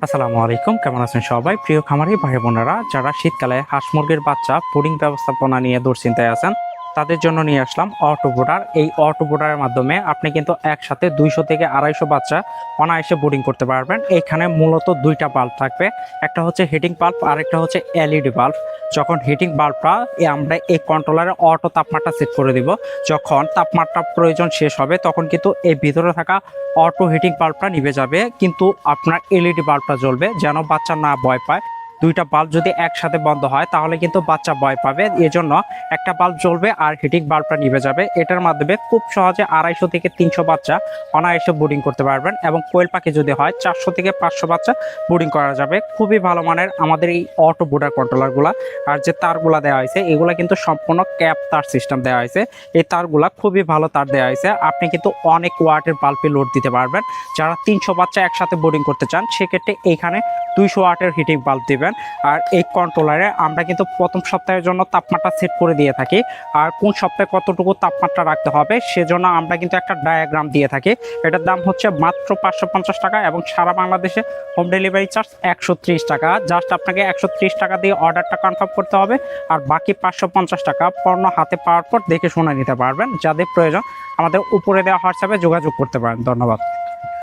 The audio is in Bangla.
আসসালামু আলাইকুম, কেমন আছেন সবাই? প্রিয় খামারি ভাই বোনেরা, যারা শীতকালে হাঁস মুরগির বাচ্চা ব্রুডিং ব্যবস্থাপনা নিয়ে দুশ্চিন্তায় আছেন, তাদের জন্য নিয়ে আসলাম অটো ব্রুডার। এই অটো ব্রুডারের মাধ্যমে আপনি কিন্তু একসাথে 200 থেকে 250 বাচ্চা অনায়াসে ব্রুডিং করতে পারবেন। এখানে মূলত দুইটা বাল্ব থাকবে, একটা হচ্ছে হিটিং বাল্ব আর একটা হচ্ছে এলইডি বাল্ব। যখন হিটিং বাল্বটা আমরা এই কন্ট্রোলারে অটো তাপমাত্রা সেট করে দিব, যখন তাপমাত্রা প্রয়োজন শেষ হবে তখন কিন্তু এই ভিতরে থাকা অটো হিটিং বাল্বটা নিভে যাবে, কিন্তু আপনার এলইডি বাল্বটা জ্বলবে যেন বাচ্চা না ভয় পায়। দুইটা বাল্ব যদি একসাথে বন্ধ হয় তাহলে কিন্তু বাচ্চা ভয় পাবে, এজন্য একটা বাল্ব জ্বলবে আর হিটিং বাল্বটা নিভে যাবে। এটার মাধ্যমে খুব সহজে 250 থেকে 300 বাচ্চা অনায়াসে বোর্ডিং করতে পারবেন, এবং কোয়েল পাখি যদি হয় 400 থেকে 500 বাচ্চা বোর্ডিং করা যাবে। খুবই ভালো মানের আমাদের এই অটো বোর্ডার কন্ট্রোলারগুলা। আর যে তারগুলা দেওয়া হয়েছে এগুলা কিন্তু সম্পূর্ণ ক্যাপ তার সিস্টেম দেওয়া হয়েছে। এই তারগুলা খুবই ভালো তার দেওয়া হয়েছে, আপনি কিন্তু অনেক ওয়াটের বাল্বে লোড দিতে পারবেন। যারা 300 বাচ্চা একসাথে বোর্ডিং করতে চান সেক্ষেত্রে এইখানে 200 ওয়াটের হিটিং বাল্ব দিবেন। আর এই কন্ট্রোলারে আমরা কিন্তু প্রথম সপ্তাহের জন্য তাপমাত্রা সেট করে দিয়ে থাকি, আর কোন সপ্তাহে কতটুকু তাপমাত্রা রাখতে হবে সেজন্য আমরা কিন্তু একটা ডায়াগ্রাম দিয়ে থাকি। এটার দাম হচ্ছে মাত্র 550 টাকা, এবং সারা বাংলাদেশে হোম ডেলিভারি চার্জ 130 টাকা। জাস্ট আপনাকে 130 টাকা দিয়ে অর্ডারটা কনফার্ম করতে হবে, আর বাকি 550 টাকা পণ্য হাতে পাওয়ার পর দেখে শুনে নিতে পারবেন। যাদের প্রয়োজন আমাদের উপরে দেওয়া হোয়াটসঅ্যাপে যোগাযোগ করতে পারেন। ধন্যবাদ।